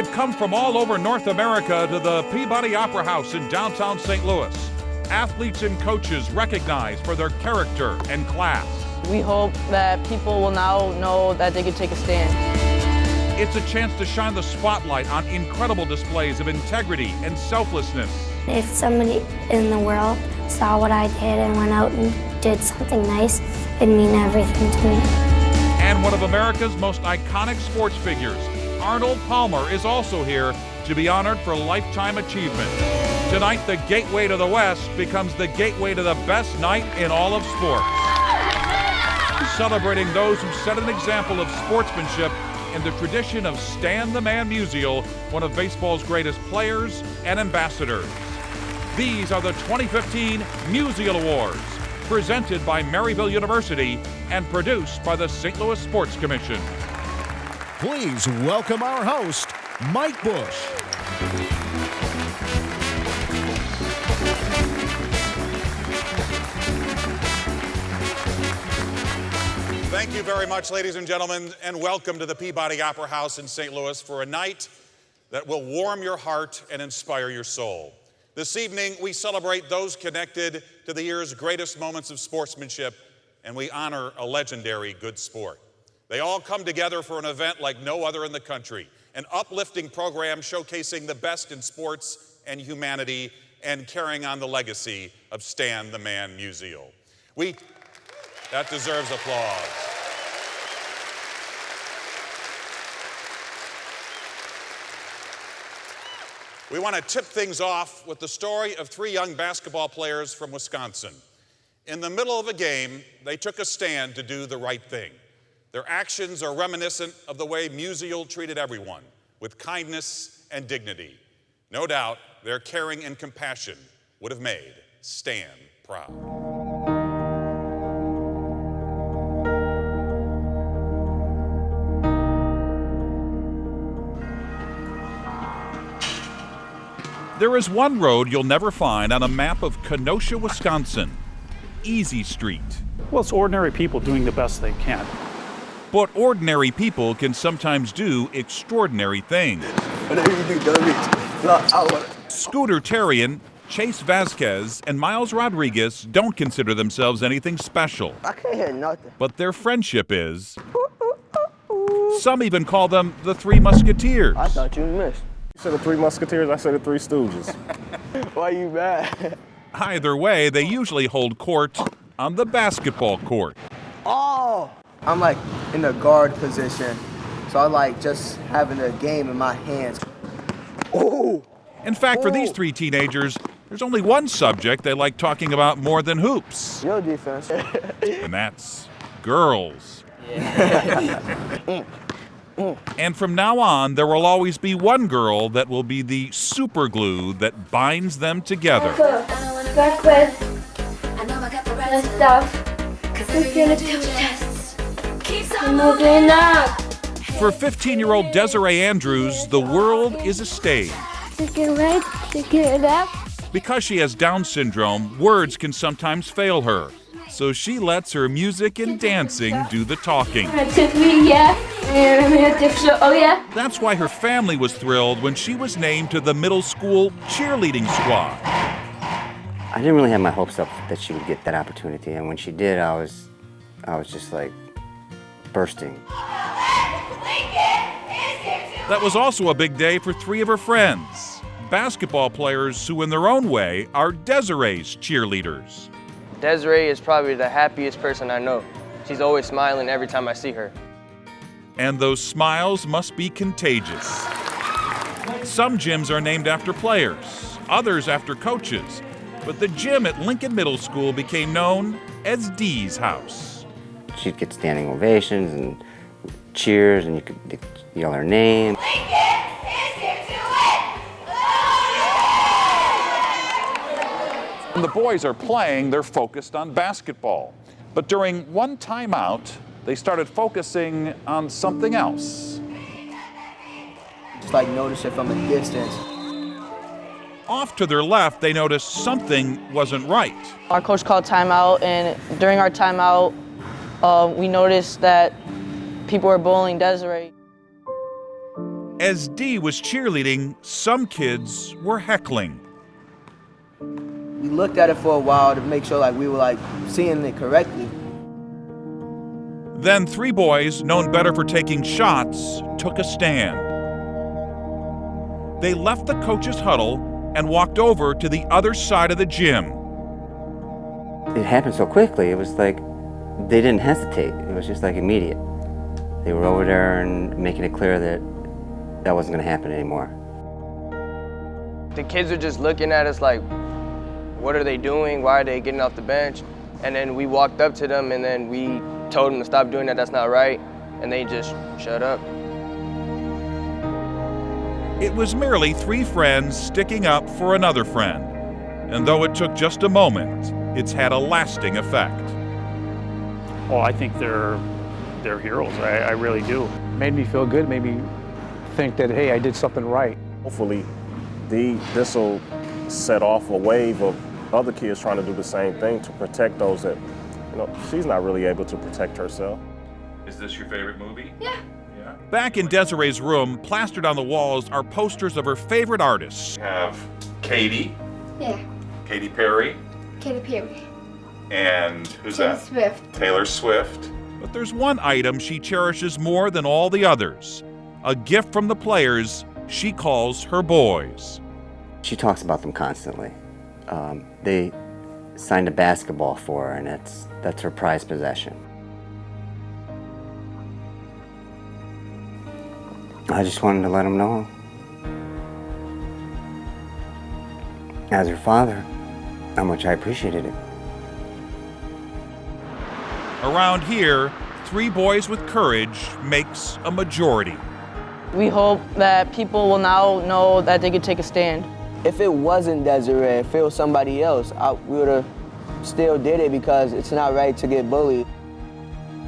They've come from all over North America to the Peabody Opera House in downtown St. Louis. Athletes and coaches recognized for their character and class. We hope that people will now know that they can take a stand. It's a chance to shine the spotlight on incredible displays of integrity and selflessness. If somebody in the world saw what I did and went out and did something nice, it'd mean everything to me. And one of America's most iconic sports figures, Arnold Palmer, is also here to be honored for lifetime achievement. Tonight, the gateway to the West becomes the gateway to the best night in all of sports. Celebrating those who set an example of sportsmanship in the tradition of Stan the Man Musial, one of baseball's greatest players and ambassadors. These are the 2015 Musial Awards, presented by Maryville University and produced by the St. Louis Sports Commission. Please welcome our host, Mike Bush. Thank you very much, ladies and gentlemen, and welcome to the Peabody Opera House in St. Louis for a night that will warm your heart and inspire your soul. This evening, we celebrate those connected to the year's greatest moments of sportsmanship, and we honor a legendary good sport. They all come together for an event like no other in the country, an uplifting program showcasing the best in sports and humanity and carrying on the legacy of Stan the Man Musial. That deserves applause. We want to tip things off with the story of three young basketball players from Wisconsin. In the middle of a game, they took a stand to do the right thing. Their actions are reminiscent of the way Musial treated everyone, with kindness and dignity. No doubt, their caring and compassion would have made Stan proud. There is one road you'll never find on a map of Kenosha, Wisconsin, Easy Street. Well, it's ordinary people doing the best they can. But ordinary people can sometimes do extraordinary things. Scooter Terrian, Chase Vasquez, and Miles Rodriguez don't consider themselves anything special. I can't hear nothing. But their friendship is. Some even call them the Three Musketeers. I thought you missed. You said the Three Musketeers, I said the Three Stooges. Why you mad? Either way, they usually hold court on the basketball court. Oh! I'm like in the guard position, so I like just having the game in my hands. Oh! In fact, for these three teenagers, there's only one subject they like talking about more than hoops. No defense. And that's girls. Yeah. And from now on, there will always be one girl that will be the super glue that binds them together. Back with, I know I got the right stuff, 'cause we're gonna do tests. Keep moving up. For 15-year-old Desiree Andrews, the world is a stage. Take it right, take it up. Because she has Down syndrome, words can sometimes fail her. So she lets her music and dancing do the talking. That's why her family was thrilled when she was named to the middle school cheerleading squad. I didn't really have my hopes up that she would get that opportunity, and when she did, I was just like bursting. That was also a big day for three of her friends, basketball players who in their own way are Desiree's cheerleaders. Desiree is probably the happiest person I know. She's always smiling every time I see her. And those smiles must be contagious. Some gyms are named after players, others after coaches, but the gym at Lincoln Middle School became known as Dee's house. She'd get standing ovations and cheers, and you could yell her name. When the boys are playing, they're focused on basketball. But during one timeout, they started focusing on something else. Just like notice it from a distance. Off to their left, they noticed something wasn't right. Our coach called timeout, and during our timeout, we noticed that people were bullying Desiree. As Dee was cheerleading, some kids were heckling. We looked at it for a while to make sure we were seeing it correctly. Then 3 boys, known better for taking shots, took a stand. They left the coach's huddle and walked over to the other side of the gym. It happened so quickly, it was like they didn't hesitate. It was just immediate. They were over there and making it clear that that wasn't going to happen anymore. The kids were just looking at us like, what are they doing? Why are they getting off the bench? And then we walked up to them and then we told them to stop doing that, that's not right. And they just shut up. It was merely 3 friends sticking up for another friend. And though it took just a moment, it's had a lasting effect. Oh, I think they're heroes. I really do. Made me feel good, made me think that, hey, I did something right. Hopefully, this will set off a wave of other kids trying to do the same thing to protect those that, she's not really able to protect herself. Is this your favorite movie? Yeah. Back in Desiree's room, plastered on the walls, are posters of her favorite artists. We have Katy. Yeah. Katy Perry. Katy Perry. And who's that? Swift. Taylor Swift. But there's one item she cherishes more than all the others. A gift from the players she calls her boys. She talks about them constantly. They signed a basketball for her, and that's her prized possession. I just wanted to let them know, as her father, how much I appreciated it. Around here, 3 boys with courage makes a majority. We hope that people will now know that they could take a stand. If it wasn't Desiree, if it was somebody else, we would have still did it because it's not right to get bullied.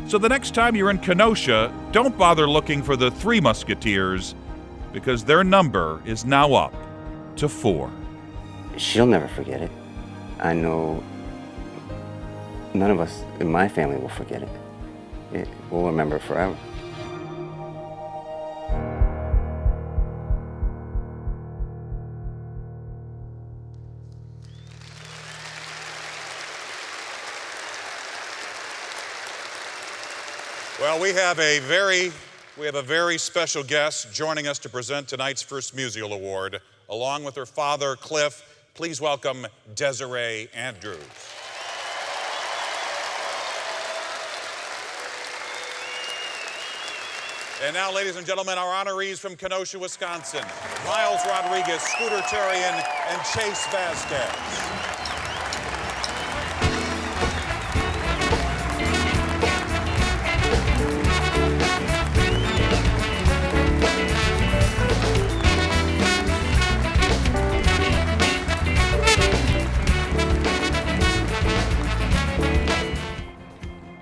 So the next time you're in Kenosha, don't bother looking for the 3 Musketeers, because their number is now up to 4. She'll never forget it. I know none of us in my family will forget it. We'll remember it forever. Well, we have a very special guest joining us to present tonight's first Musial Award. Along with her father, Cliff, please welcome Desiree Andrews. And now, ladies and gentlemen, our honorees from Kenosha, Wisconsin, Miles Rodriguez, Scooter Terrian, and Chase Vasquez.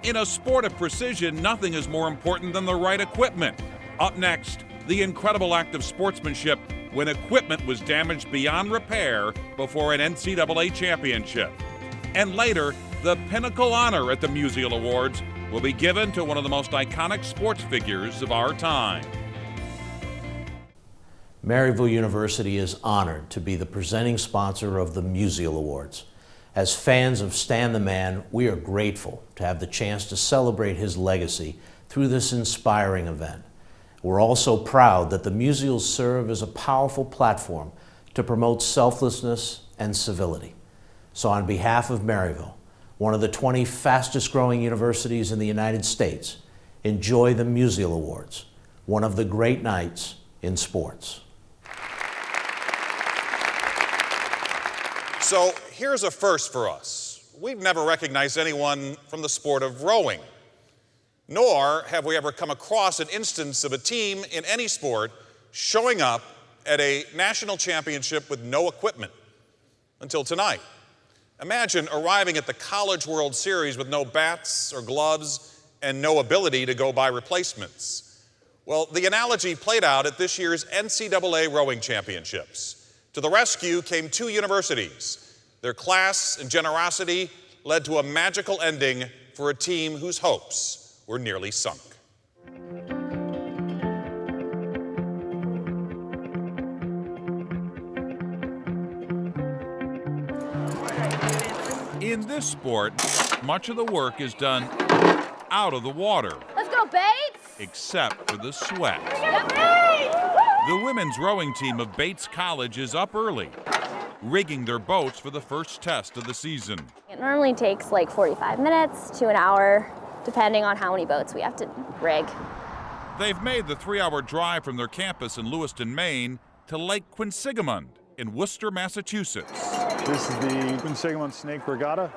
In a sport of precision, nothing is more important than the right equipment. Up next, the incredible act of sportsmanship when equipment was damaged beyond repair before an NCAA championship. And later, the pinnacle honor at the Musial Awards will be given to one of the most iconic sports figures of our time. Maryville University is honored to be the presenting sponsor of the Musial Awards. As fans of Stan the Man, we are grateful to have the chance to celebrate his legacy through this inspiring event. We're also proud that the Musials serve as a powerful platform to promote selflessness and civility. So on behalf of Maryville, one of the 20 fastest growing universities in the United States, enjoy the Musial Awards, one of the great nights in sports. So here's a first for us. We've never recognized anyone from the sport of rowing, nor have we ever come across an instance of a team in any sport showing up at a national championship with no equipment until tonight. Imagine arriving at the College World Series with no bats or gloves and no ability to go buy replacements. Well, the analogy played out at this year's NCAA rowing championships. To the rescue came 2 universities. Their class and generosity led to a magical ending for a team whose hopes were nearly sunk. In this sport, much of the work is done out of the water. Let's go, Bates! Except for the sweat. Bates! The women's rowing team of Bates College is up early, rigging their boats for the first test of the season. It normally takes like 45 minutes to an hour, depending on how many boats we have to rig. They've made the 3-hour drive from their campus in Lewiston, Maine, to Lake Quinsigamond in Worcester, Massachusetts. This is the Quinsigamond Snake Regatta.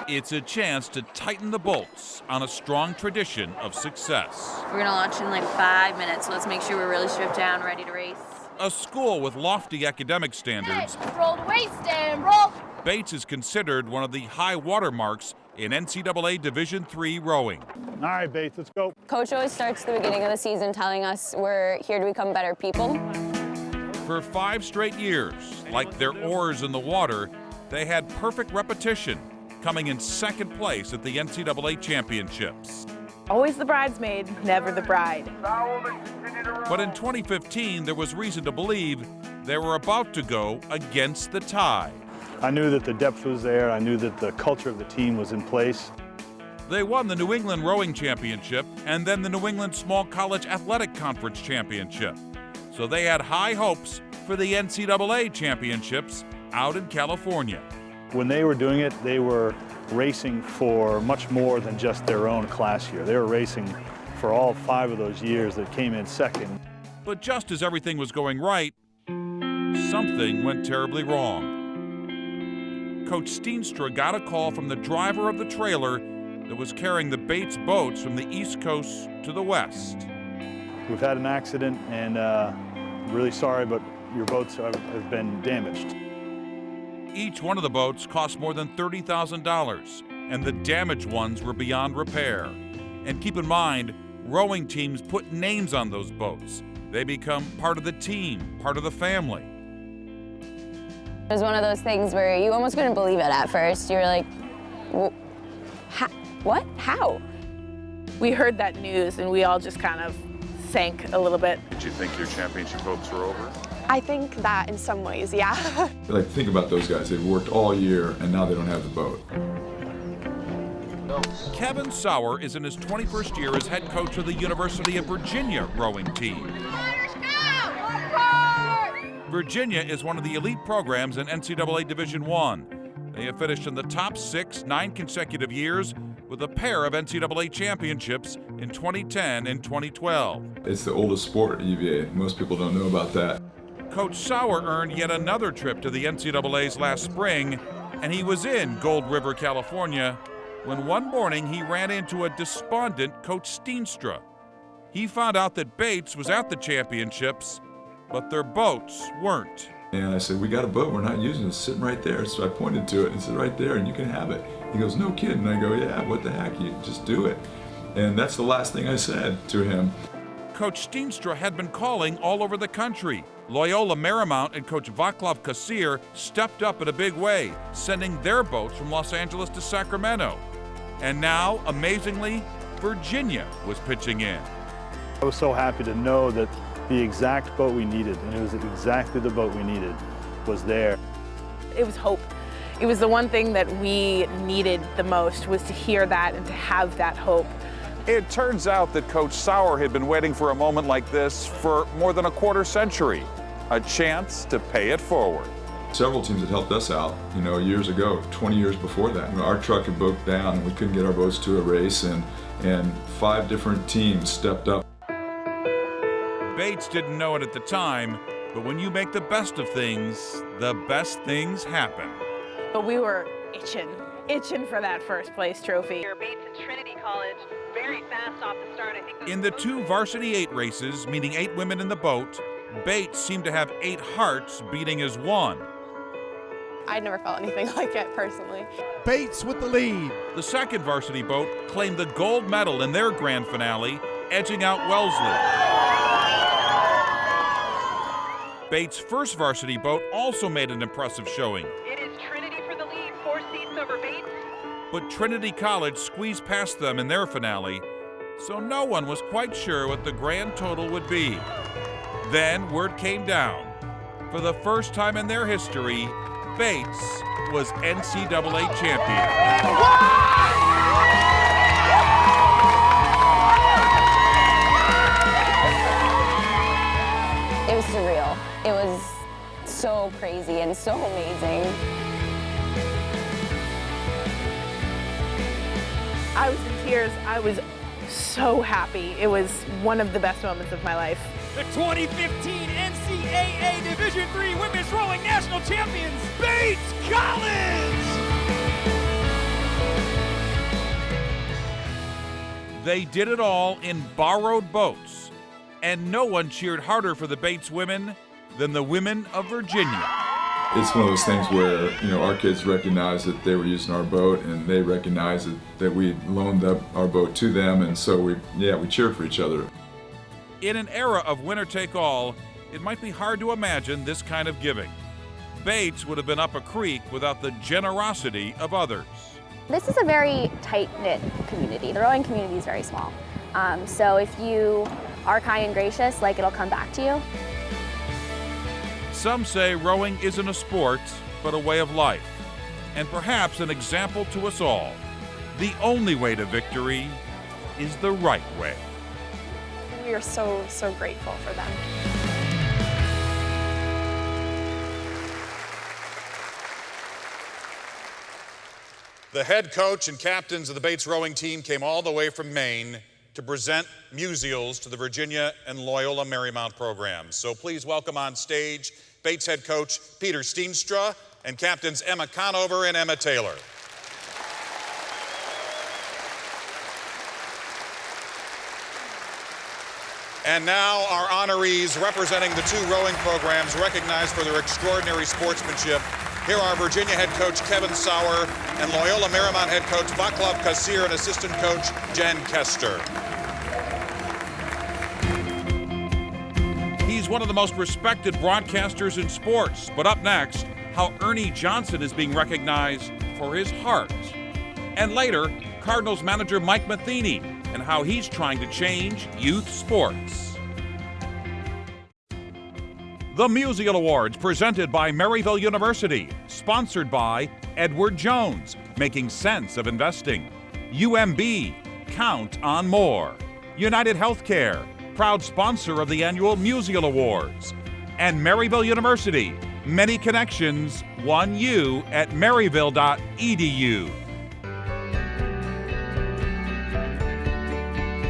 It's a chance to tighten the bolts on a strong tradition of success. We're gonna launch in like 5 minutes, so let's make sure we're really stripped down, ready to race. A school with lofty academic standards, Roll the waist and roll. Bates is considered one of the high water marks in NCAA Division III rowing. All right, Bates, let's go. Coach always starts the beginning of the season telling us we're here to become better people. For 5 straight years, like their oars in the water, they had perfect repetition, coming in 2nd place at the NCAA championships. Always the bridesmaid, never the bride. But in 2015, there was reason to believe they were about to go against the tide. I knew that the depth was there. I knew that the culture of the team was in place. They won the New England Rowing Championship and then the New England Small College Athletic Conference Championship. So they had high hopes for the NCAA championships out in California. When they were doing it, they were racing for much more than just their own class year. They were racing for all 5 of those years that came in second. But just as everything was going right, something went terribly wrong. Coach Steenstra got a call from the driver of the trailer that was carrying the Bates boats from the East Coast to the West. We've had an accident, and really sorry, but your boats have been damaged. Each one of the boats cost more than $30,000, and the damaged ones were beyond repair. And keep in mind, rowing teams put names on those boats. They become part of the team, part of the family. It was one of those things where you almost couldn't believe it at first. You were like, what? How? We heard that news and we all just kind of sank a little bit. Did you think your championship hopes were over? I think that in some ways, yeah. Like, think about those guys. They've worked all year and now they don't have the boat. Kevin Sauer is in his 21st year as head coach of the University of Virginia rowing team. Virginia is one of the elite programs in NCAA Division I. They have finished in the top 6 9 consecutive years with a pair of NCAA championships in 2010 and 2012. It's the oldest sport at UVA. Most people don't know about that. Coach Sauer earned yet another trip to the NCAAs last spring, and he was in Gold River, California, when one morning he ran into a despondent Coach Steenstra. He found out that Bates was at the championships, but their boats weren't. And I said, we got a boat, we're not using it, it's sitting right there. So I pointed to it and said, right there, and you can have it. He goes, no kidding. I go, yeah, what the heck, you just do it. And that's the last thing I said to him. Coach Steenstra had been calling all over the country. Loyola Marymount and Coach Vaclav Kasir stepped up in a big way, sending their boats from Los Angeles to Sacramento. And now, amazingly, Virginia was pitching in. I was so happy to know that the exact boat we needed, and it was exactly the boat we needed, was there. It was hope. It was the one thing that we needed the most, was to hear that and to have that hope. It turns out that Coach Sauer had been waiting for a moment like this for more than a quarter century, a chance to pay it forward. Several teams had helped us out, years ago, 20 years before that. Our truck had broke down and we couldn't get our boats to a race, and 5 different teams stepped up. Bates didn't know it at the time, but when you make the best of things, the best things happen. But we were itching for that first place trophy. Bates and Trinity College, very fast off the start. I think in the 2 varsity 8 races, meaning 8 women in the boat, Bates seemed to have 8 hearts beating as one. I'd never felt anything like it personally. Bates with the lead. The second varsity boat claimed the gold medal in their grand finale, edging out Wellesley. Bates' first varsity boat also made an impressive showing. It is Trinity for the lead, 4 seats over Bates. But Trinity College squeezed past them in their finale, so no one was quite sure what the grand total would be. Then word came down. For the first time in their history, Bates was NCAA champion. It was surreal. It was so crazy and so amazing. I was in tears. I was so happy. It was one of the best moments of my life. The 2015 NCAA Division III Women's Rowing National Champions, Bates College! They did it all in borrowed boats, and no one cheered harder for the Bates women than the women of Virginia. It's one of those things where, you know, our kids recognized that they were using our boat, and they recognized that we loaned up our boat to them, and so we cheered for each other. In an era of winner-take-all, it might be hard to imagine this kind of giving. Bates would have been up a creek without the generosity of others. This is a very tight-knit community. The rowing community is very small. So if you are kind and gracious, like, it'll come back to you. Some say rowing isn't a sport, but a way of life, and perhaps an example to us all. The only way to victory is the right way. We are so grateful for them. The head coach and captains of the Bates rowing team came all the way from Maine to present Musials to the Virginia and Loyola Marymount programs. So please welcome on stage Bates head coach Peter Steenstra and captains Emma Conover and Emma Taylor. And now our honorees representing the two rowing programs recognized for their extraordinary sportsmanship. Here are Virginia head coach Kevin Sauer and Loyola Marymount head coach Vaclav Kasir and assistant coach Jen Kester. He's one of the most respected broadcasters in sports, but up next, how Ernie Johnson is being recognized for his heart. And later, Cardinals manager Mike Matheny and how he's trying to change youth sports. The Musial Awards, presented by Maryville University, sponsored by Edward Jones, making sense of investing. UMB, count on more. United Healthcare, proud sponsor of the annual Musial Awards. And Maryville University, many connections, one you at maryville.edu.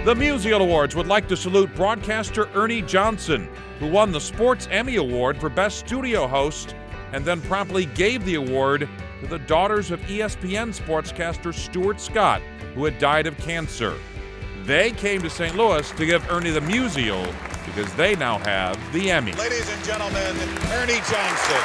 The Musial Awards would like to salute broadcaster Ernie Johnson, who won the Sports Emmy Award for Best Studio Host and then promptly gave the award to the daughters of ESPN sportscaster Stuart Scott, who had died of cancer. They came to St. Louis to give Ernie the Musial because they now have the Emmy. Ladies and gentlemen, Ernie Johnson.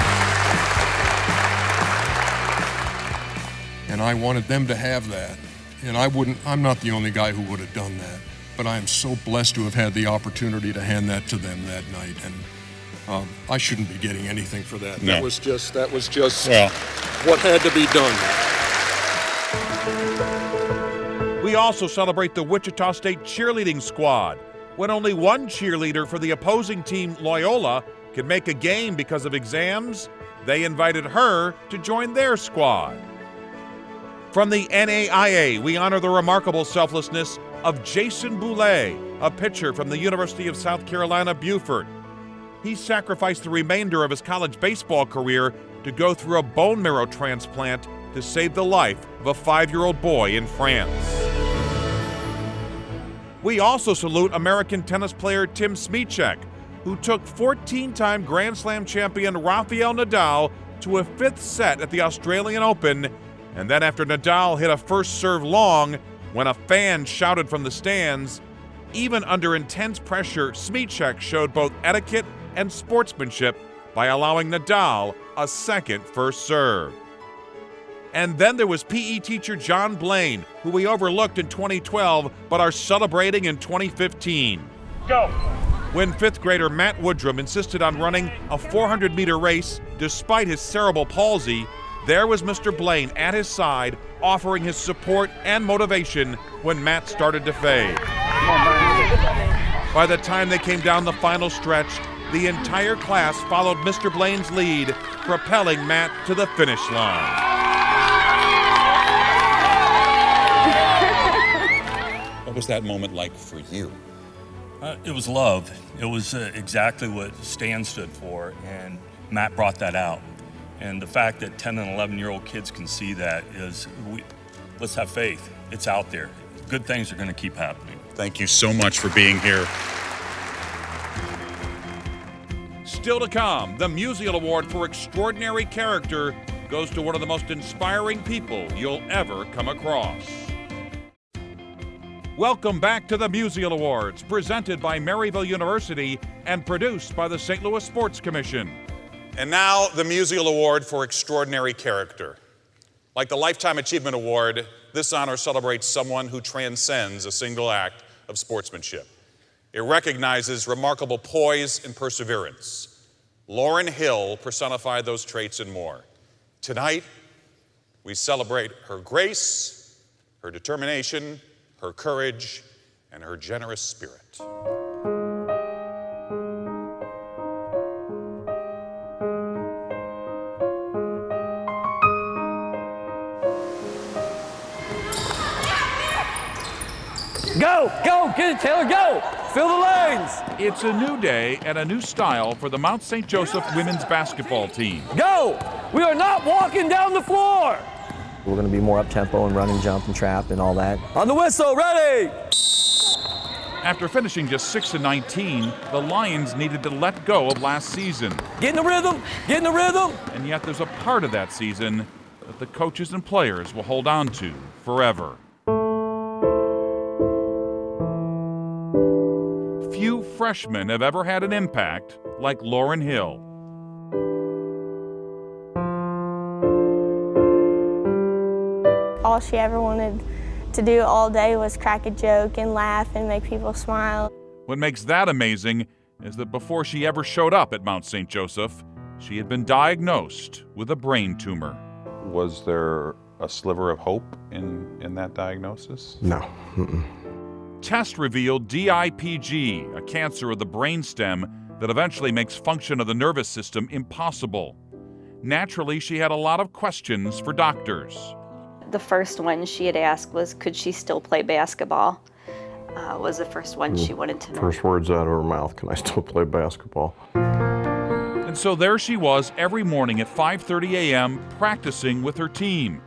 And I wanted them to have that. And I'm not the only guy who would have done that. But I am so blessed to have had the opportunity to hand that to them that night. And I shouldn't be getting anything for that. No. That was just what had to be done. We also celebrate the Wichita State cheerleading squad. When only one cheerleader for the opposing team, Loyola, could make a game because of exams, they invited her to join their squad. From the NAIA, we honor the remarkable selflessness of Jason Boulay, a pitcher from the University of South Carolina, Beaufort. He sacrificed the remainder of his college baseball career to go through a bone marrow transplant to save the life of a 5-year-old boy in France. We also salute American tennis player Tim Smichek, who took 14-time Grand Slam champion Rafael Nadal to a 5th set at the Australian Open, and then after Nadal hit a first serve long, when a fan shouted from the stands, even under intense pressure, Smichek showed both etiquette and sportsmanship by allowing Nadal a second first serve. And then there was PE teacher John Blaine, who we overlooked in 2012 but are celebrating in 2015. Go! When 5th grader Matt Woodrum insisted on running a 400-meter race despite his cerebral palsy, there was Mr. Blaine at his side, offering his support and motivation when Matt started to fade. By the time they came down the final stretch, The entire class followed Mr. Blaine's lead, propelling Matt to the finish line. What was that moment like for you? It was love. It was exactly what Stan stood for, and Matt brought that out. And the fact that 10 and 11-year-old kids can see that is, let's have faith. It's out there. Good things are going to keep happening. Thank you so much for being here. Still to come, the Musial Award for Extraordinary Character goes to one of the most inspiring people you'll ever come across. Welcome back to the Musial Awards, presented by Maryville University and produced by the St. Louis Sports Commission. And now, the Musial Award for Extraordinary Character. Like the Lifetime Achievement Award, this honor celebrates someone who transcends a single act of sportsmanship. It recognizes remarkable poise and perseverance. Lauryn Hill personified those traits and more. Tonight, we celebrate her grace, her determination, her courage, and her generous spirit. Go, go, get it, Taylor, go! Fill the lanes! It's a new day and a new style for the Mount St. Joseph women's basketball team. Go! We are not walking down the floor! We're going to be more up-tempo and run and jump and trap and all that. On the whistle, ready! After finishing just 6-19, the Lions needed to let go of last season. Get in the rhythm, get in the rhythm! And yet there's a part of that season that the coaches and players will hold on to forever. Few freshmen have ever had an impact like Lauryn Hill. All she ever wanted to do all day was crack a joke and laugh and make people smile. What makes that amazing is that before she ever showed up at Mount St. Joseph, she had been diagnosed with a brain tumor. Was there a sliver of hope in that diagnosis? No. Tests revealed DIPG, a cancer of the brainstem that eventually makes function of the nervous system impossible. Naturally, she had a lot of questions for doctors. The first one she had asked was, could she still play basketball? Was the first one she wanted to know. First words out of her mouth, can I still play basketball? And so there she was every morning at 5:30 a.m. practicing with her team.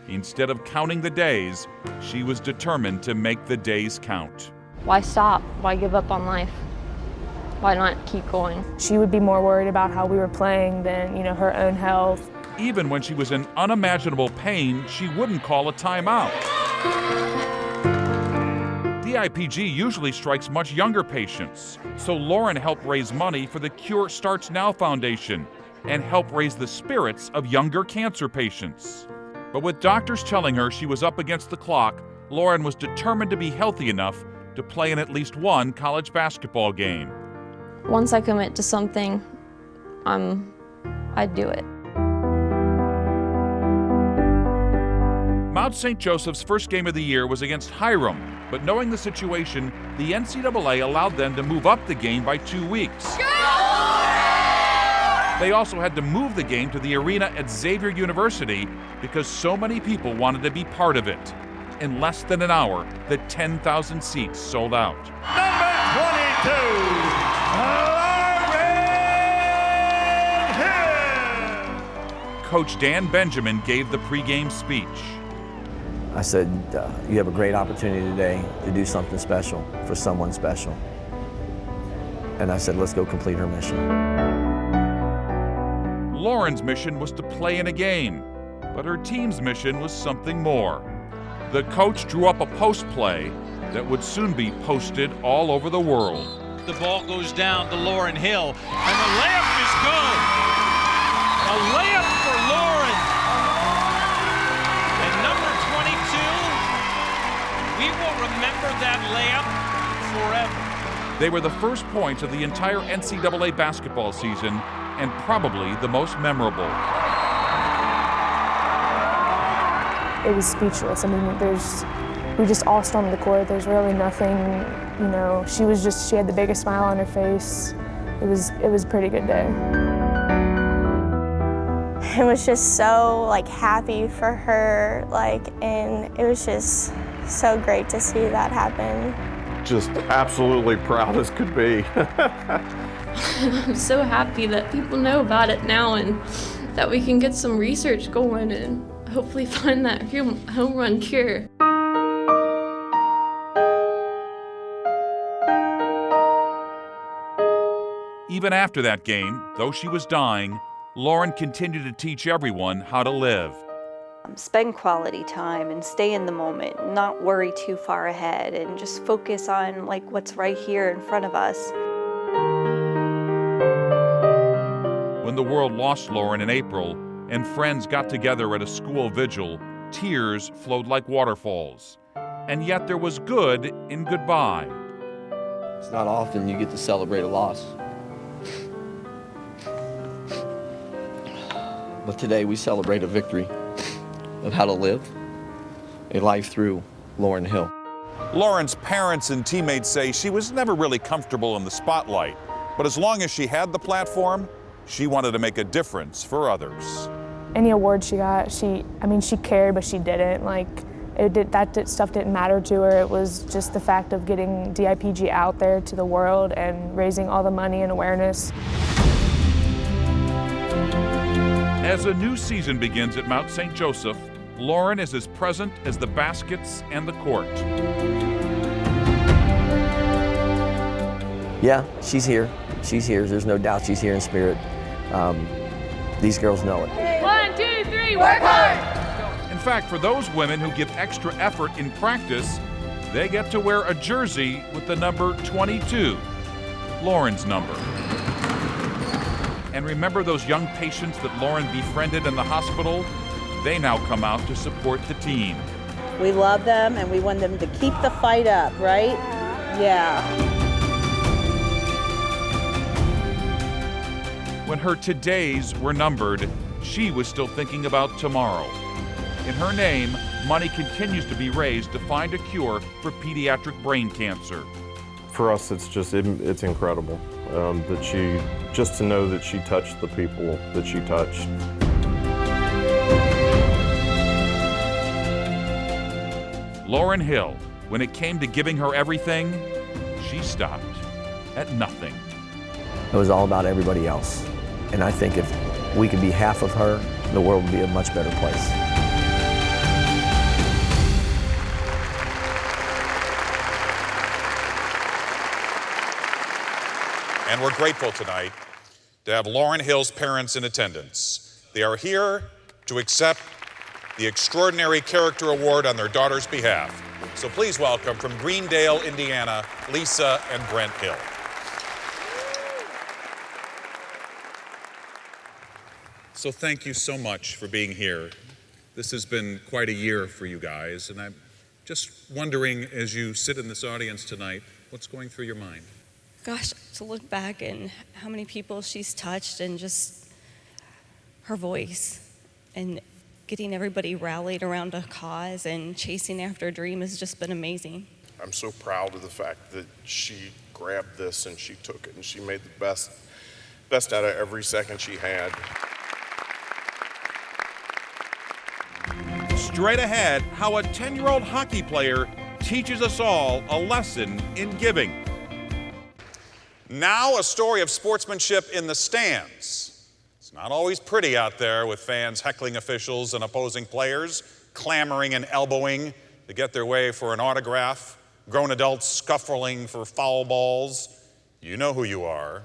Instead of counting the days, she was determined to make the days count. Why stop? Why give up on life? Why not keep going? She would be more worried about how we were playing than, her own health. Even when she was in unimaginable pain, she wouldn't call a timeout. DIPG usually strikes much younger patients, so Lauryn helped raise money for the Cure Starts Now Foundation and help raise the spirits of younger cancer patients. But with doctors telling her she was up against the clock, Lauryn was determined to be healthy enough to play in at least one college basketball game. Once I commit to something, I'd do it. Mount St. Joseph's first game of the year was against Hiram, but knowing the situation, the NCAA allowed them to move up the game by 2 weeks. They also had to move the game to the arena at Xavier University because so many people wanted to be part of it. In less than an hour, the 10,000 seats sold out. Number 22, Coach Dan Benjamin gave the pregame speech. I said, you have a great opportunity today to do something special for someone special. And I said, let's go complete her mission. Lauryn's mission was to play in a game, but her team's mission was something more. The coach drew up a post play that would soon be posted all over the world. The ball goes down to Lauryn Hill, and the layup is good. A layup for Lauryn. And number 22, we will remember that layup forever. They were the first points of the entire NCAA basketball season, and probably the most memorable. It was speechless. I mean, we just all stormed the court. There's really nothing, she had the biggest smile on her face. it was a pretty good day. It was just so like happy for her, and it was just so great to see that happen. Just absolutely proud as could be. I'm so happy that people know about it now and that we can get some research going and hopefully find that home run cure. Even after that game, though she was dying, Lauren continued to teach everyone how to live. Spend quality time and stay in the moment, not worry too far ahead, and just focus on what's right here in front of us. When the world lost Lauren in April and friends got together at a school vigil, tears flowed like waterfalls. And yet there was good in goodbye. It's not often you get to celebrate a loss. But today we celebrate a victory of how to live a life through Lauren Hill. Lauren's parents and teammates say she was never really comfortable in the spotlight, but as long as she had the platform, she wanted to make a difference for others. Any award she got, she cared, but she didn't. That stuff didn't matter to her. It was just the fact of getting DIPG out there to the world and raising all the money and awareness. As a new season begins at Mount St. Joseph, Lauren is as present as the baskets and the court. Yeah, she's here. She's here. There's no doubt she's here in spirit. These girls know it. 1, 2, 3, work hard! In fact, for those women who give extra effort in practice, they get to wear a jersey with the number 22, Lauren's number. And remember those young patients that Lauren befriended in the hospital? They now come out to support the team. We love them and we want them to keep the fight up, right? Yeah. When her todays were numbered, she was still thinking about tomorrow. In her name, money continues to be raised to find a cure for pediatric brain cancer. For us, it's incredible just to know that she touched the people that she touched. Lauren Hill, when it came to giving her everything, she stopped at nothing. It was all about everybody else. And I think if we could be half of her, the world would be a much better place. And we're grateful tonight to have Lauren Hill's parents in attendance. They are here to accept the Extraordinary Character Award on their daughter's behalf. So please welcome from Greendale, Indiana, Lisa and Brent Hill. So thank you so much for being here. This has been quite a year for you guys, and I'm just wondering, as you sit in this audience tonight, what's going through your mind? Gosh, to look back and how many people she's touched and just her voice and getting everybody rallied around a cause and chasing after a dream has just been amazing. I'm so proud of the fact that she grabbed this and she took it and she made the best out of every second she had. Straight ahead, how a 10-year-old hockey player teaches us all a lesson in giving. Now a story of sportsmanship in the stands. It's not always pretty out there with fans heckling officials and opposing players, clamoring and elbowing to get their way for an autograph, grown adults scuffling for foul balls. You know who you are.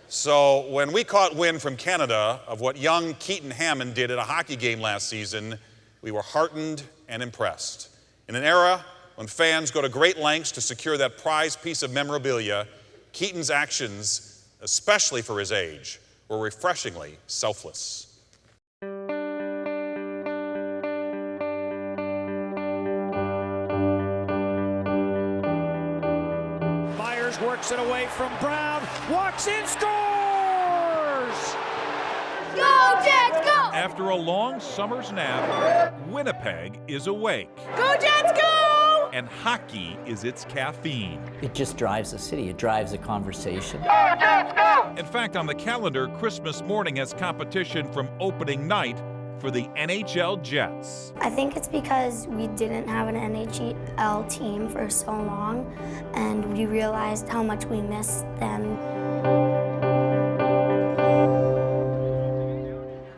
So when we caught wind from Canada of what young Keaton Hammond did at a hockey game last season, we were heartened and impressed. In an era when fans go to great lengths to secure that prized piece of memorabilia, Keaton's actions, especially for his age, were refreshingly selfless. Myers works it away from Brown, walks in, scores! Go Jets, go! After a long summer's nap, Winnipeg is awake. Go Jets, go! and hockey is its caffeine. It just drives the city. It drives the conversation. In fact, on the calendar, Christmas morning has competition from opening night for the NHL Jets. I think it's because we didn't have an NHL team for so long, and we realized how much we missed them.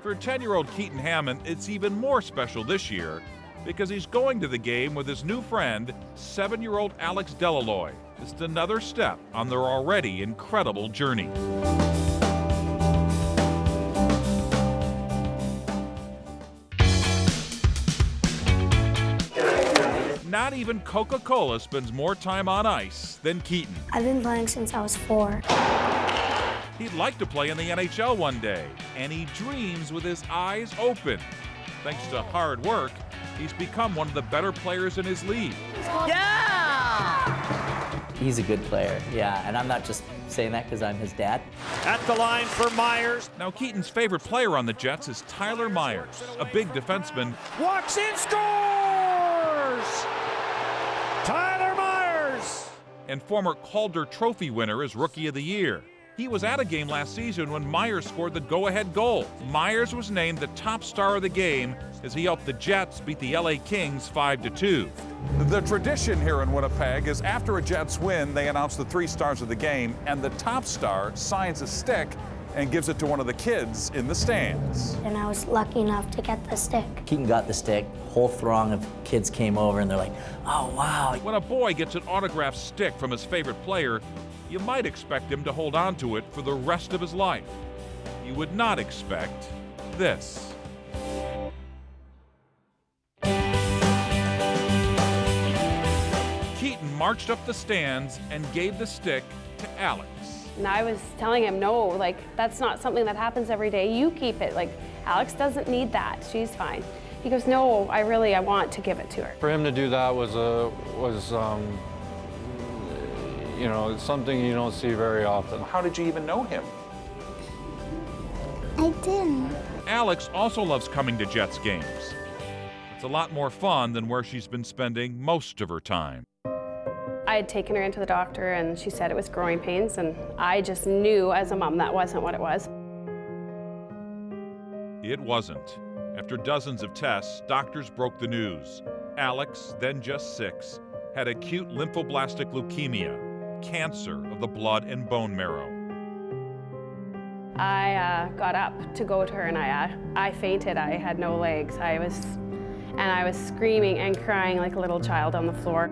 For 10-year-old Keaton Hammond, it's even more special this year because he's going to the game with his new friend, 7-year-old Alex Delaloy. Just another step on their already incredible journey. Not even Coca-Cola spends more time on ice than Keaton. I've been playing since I was 4. He'd like to play in the NHL one day, and he dreams with his eyes open. Thanks to hard work, he's become one of the better players in his league. Yeah! He's a good player, yeah, and I'm not just saying that because I'm his dad. At the line for Myers. Now, Keaton's favorite player on the Jets is Tyler Myers, a big defenseman. Walks in, scores! Tyler Myers! And former Calder Trophy winner as Rookie of the Year. He was at a game last season when Myers scored the go-ahead goal. Myers was named the top star of the game as he helped the Jets beat the LA Kings 5-2. The tradition here in Winnipeg is after a Jets win, they announce the 3 stars of the game, and the top star signs a stick and gives it to one of the kids in the stands. And I was lucky enough to get the stick. Keaton got the stick, whole throng of kids came over and they're like, oh wow. When a boy gets an autographed stick from his favorite player, you might expect him to hold on to it for the rest of his life. You would not expect this. Keaton marched up the stands and gave the stick to Alex. And I was telling him, no, like, that's not something that happens every day. You keep it. Like, Alex doesn't need that. She's fine. He goes, no, I want to give it to her. For him to do that was you know, something you don't see very often. How did you even know him? I didn't. Alex also loves coming to Jets games. It's a lot more fun than where she's been spending most of her time. I had taken her into the doctor and she said it was growing pains, and I just knew as a mom that wasn't what it was. It wasn't. After dozens of tests, doctors broke the news. Alex, then just 6, had acute lymphoblastic leukemia, cancer of the blood and bone marrow. I got up to go to her and I fainted. I had no legs. I was screaming and crying like a little child on the floor.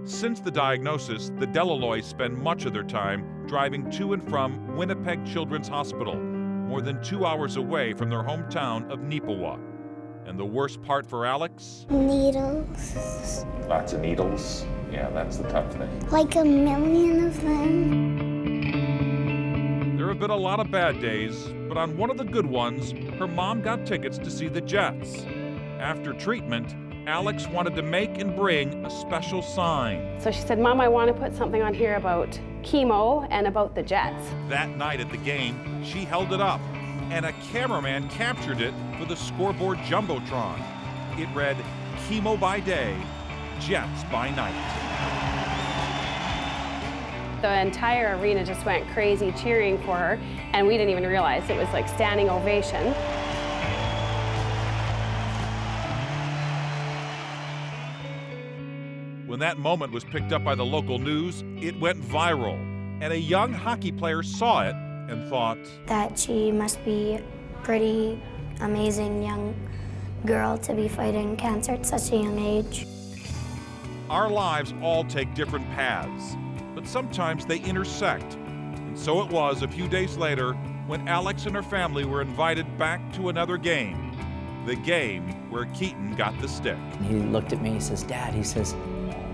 Since the diagnosis, the Delaloys spend much of their time driving to and from Winnipeg Children's Hospital, more than 2 hours away from their hometown of Neepawa. And the worst part for Alex? Needles. Lots of needles. Yeah, that's the tough thing. Like a million of them. There have been a lot of bad days, but on one of the good ones, her mom got tickets to see the Jets. After treatment, Alex wanted to make and bring a special sign. So she said, Mom, I want to put something on here about chemo and about the Jets. That night at the game, she held it up, and a cameraman captured it for the scoreboard Jumbotron. It read, chemo by day, Jets by night. The entire arena just went crazy cheering for her, and we didn't even realize it was like standing ovation. When that moment was picked up by the local news, it went viral, and a young hockey player saw it and thought that she must be a pretty amazing young girl to be fighting cancer at such a young age. Our lives all take different paths, but sometimes they intersect. And so it was a few days later when Alex and her family were invited back to another game, the game where Keaton got the stick. He looked at me, he says, Dad, he says,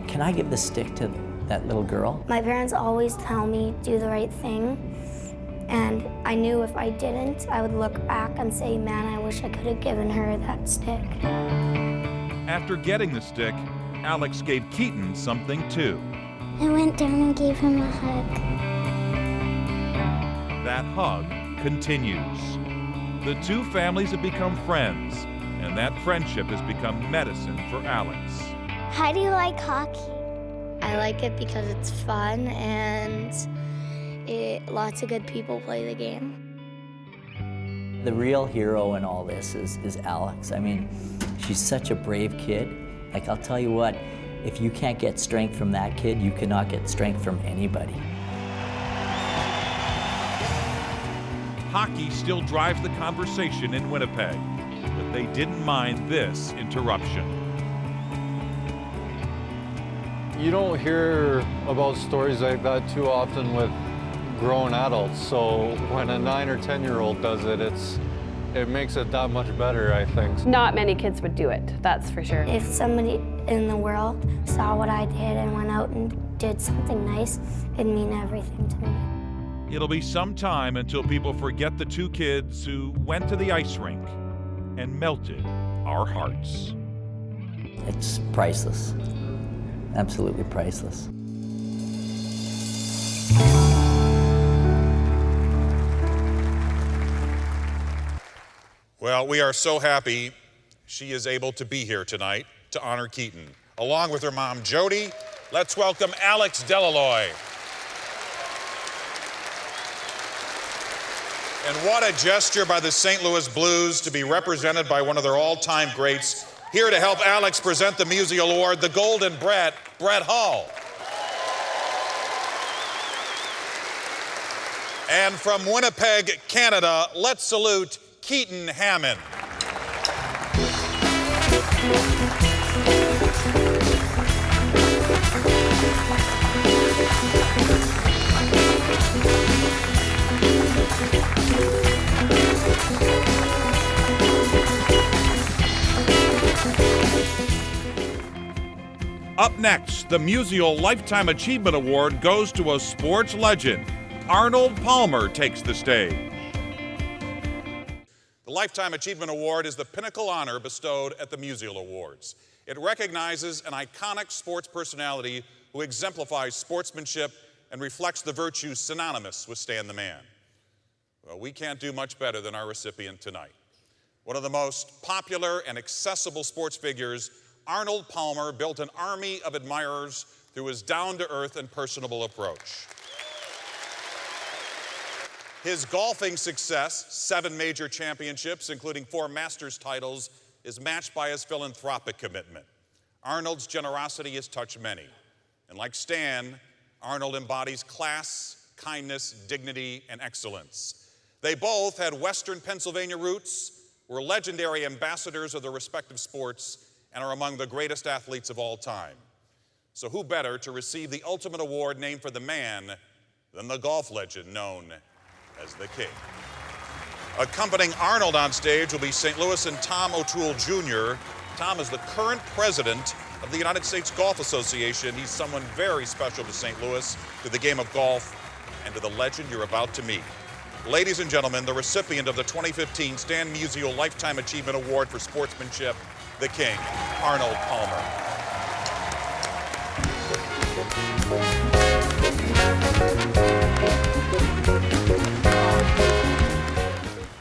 can I give the stick to that little girl? My parents always tell me do the right thing, and I knew if I didn't, I would look back and say, man, I wish I could have given her that stick. After getting the stick, Alex gave Keaton something too. I went down and gave him a hug. That hug continues. The two families have become friends, and that friendship has become medicine for Alex. How do you like hockey? I like it because it's fun and lots of good people play the game. The real hero in all this is Alex. I mean, she's such a brave kid. Like, I'll tell you what, if you can't get strength from that kid, you cannot get strength from anybody. Hockey still drives the conversation in Winnipeg, but they didn't mind this interruption. You don't hear about stories like that too often with grown adults, so when a 9 or 10-year-old does it, it makes it that much better, I think. Not many kids would do it, that's for sure. If somebody in the world saw what I did and went out and did something nice, it'd mean everything to me. It'll be some time until people forget the two kids who went to the ice rink and melted our hearts. It's priceless, absolutely priceless. Well, we are so happy she is able to be here tonight to honor Keaton. Along with her mom, Jody, let's welcome Alex Delaloy. And what a gesture by the St. Louis Blues to be represented by one of their all-time greats. Here to help Alex present the Musial Award, the Golden Brett Hall. And from Winnipeg, Canada, let's salute Keaton Hammond. Up next, the Musial Lifetime Achievement Award goes to a sports legend. Arnold Palmer takes the stage. The Lifetime Achievement Award is the pinnacle honor bestowed at the Musial Awards. It recognizes an iconic sports personality who exemplifies sportsmanship and reflects the virtues synonymous with Stan the Man. Well, we can't do much better than our recipient tonight. One of the most popular and accessible sports figures, Arnold Palmer built an army of admirers through his down-to-earth and personable approach. His golfing success, 7 major championships, including 4 Masters titles, is matched by his philanthropic commitment. Arnold's generosity has touched many. And like Stan, Arnold embodies class, kindness, dignity, and excellence. They both had Western Pennsylvania roots, were legendary ambassadors of their respective sports, and are among the greatest athletes of all time. So who better to receive the ultimate award named for the man than the golf legend known as the King. Accompanying Arnold on stage will be St. Louis and Tom O'Toole Jr. Tom is the current president of the United States Golf Association. He's someone very special to St. Louis, to the game of golf, and to the legend you're about to meet. Ladies and gentlemen, the recipient of the 2015 Stan Musial Lifetime Achievement Award for Sportsmanship, the King, Arnold Palmer.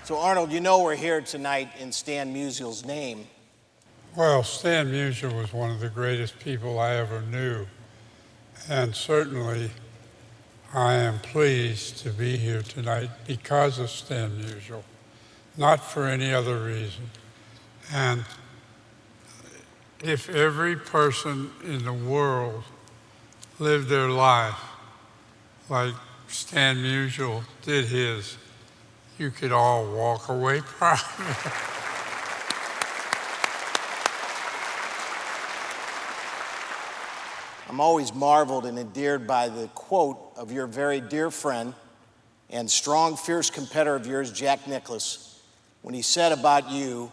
So Arnold, you know we're here tonight in Stan Musial's name. Well, Stan Musial was one of the greatest people I ever knew. And certainly I am pleased to be here tonight because of Stan Musial, not for any other reason. And if every person in the world lived their life like Stan Musial did his, you could all walk away proud. I'm always marveled and endeared by the quote of your very dear friend and strong, fierce competitor of yours, Jack Nicklaus, when he said about you,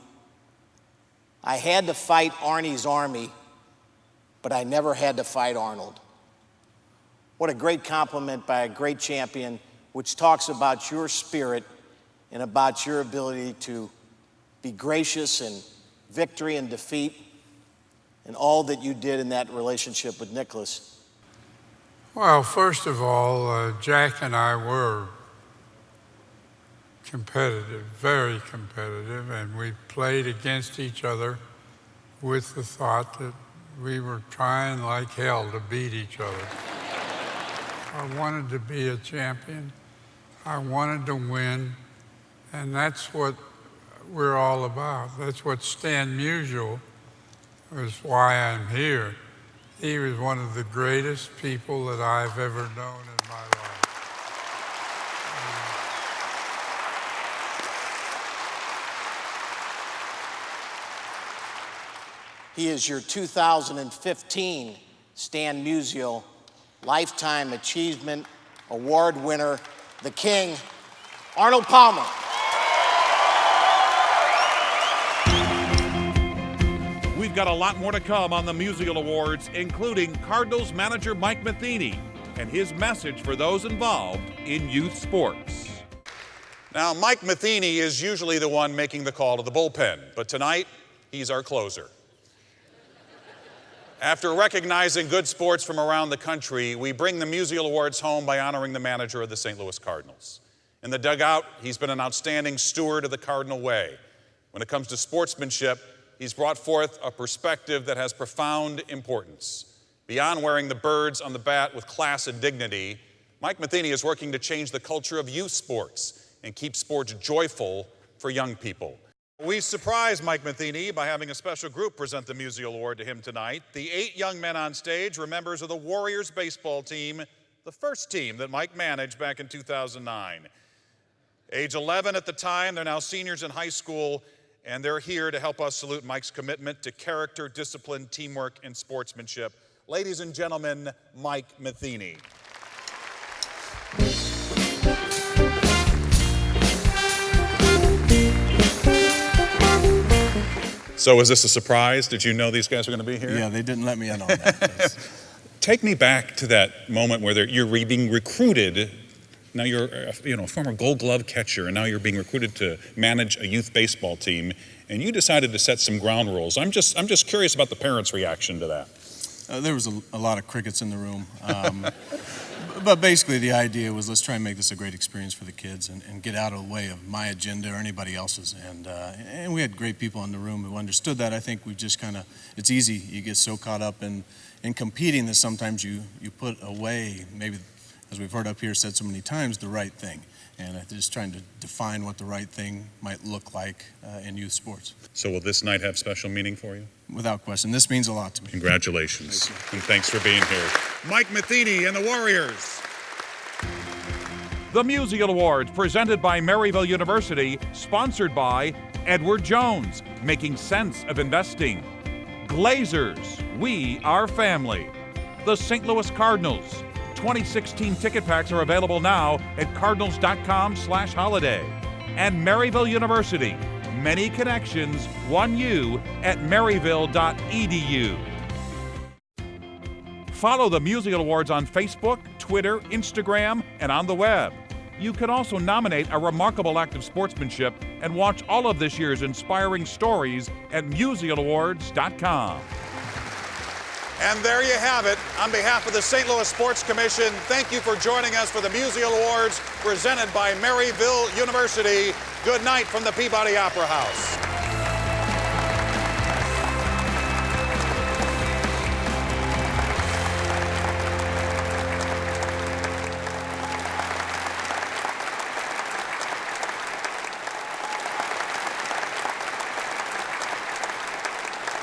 "I had to fight Arnie's army, but I never had to fight Arnold." What a great compliment by a great champion, which talks about your spirit and about your ability to be gracious in victory and defeat, and all that you did in that relationship with Nicklaus. Well, first of all, Jack and I were competitive, very competitive, and we played against each other with the thought that We were trying like hell to beat each other. I wanted to be a champion. I wanted to win. And that's what we're all about. That's what Stan Musial is why I'm here. He was one of the greatest people that I've ever known in my life. He is your 2015 Stan Musial Lifetime Achievement Award winner, the King, Arnold Palmer. We've got a lot more to come on the Musial Awards, including Cardinals manager Mike Matheny and his message for those involved in youth sports. Now, Mike Matheny is usually the one making the call to the bullpen, but tonight, he's our closer. After recognizing good sports from around the country, we bring the Musial Awards home by honoring the manager of the St. Louis Cardinals. In the dugout, he's been an outstanding steward of the Cardinal way. When it comes to sportsmanship, he's brought forth a perspective that has profound importance. Beyond wearing the birds on the bat with class and dignity, Mike Matheny is working to change the culture of youth sports and keep sports joyful for young people. We surprised Mike Matheny by having a special group present the Musial Award to him tonight. The 8 young men on stage were members of the Warriors baseball team, the first team that Mike managed back in 2009. Age 11 at the time, they're now seniors in high school, and they're here to help us salute Mike's commitment to character, discipline, teamwork, and sportsmanship. Ladies and gentlemen, Mike Matheny. So was this a surprise? Did you know these guys were going to be here? Yeah, they didn't let me in on that. Take me back to that moment where you're being recruited. Now you're a former Gold Glove catcher, and now you're being recruited to manage a youth baseball team, and you decided to set some ground rules. I'm just curious about the parents' reaction to that. There was a lot of crickets in the room. But basically the idea was, let's try and make this a great experience for the kids and get out of the way of my agenda or anybody else's. And we had great people in the room who understood that. I think we just it's easy. You get so caught up in competing that sometimes you put away, maybe, as we've heard up here said so many times, the right thing. And just trying to define what the right thing might look like in youth sports. So will this night have special meaning for you? Without question. This means a lot to me. Congratulations. And thanks for being here. Mike Matheny and the Warriors. The Musial Awards, presented by Maryville University, sponsored by Edward Jones, making sense of investing. Glazers, we are family. The St. Louis Cardinals. 2016 ticket packs are available now at cardinals.com/holiday. And Maryville University. Many connections, one you at maryville.edu. Follow the Musial Awards on Facebook, Twitter, Instagram, and on the web. You can also nominate a remarkable act of sportsmanship and watch all of this year's inspiring stories at musialawards.com. And there you have it. On behalf of the St. Louis Sports Commission, thank you for joining us for the Musial Awards presented by Maryville University. Good night from the Peabody Opera House.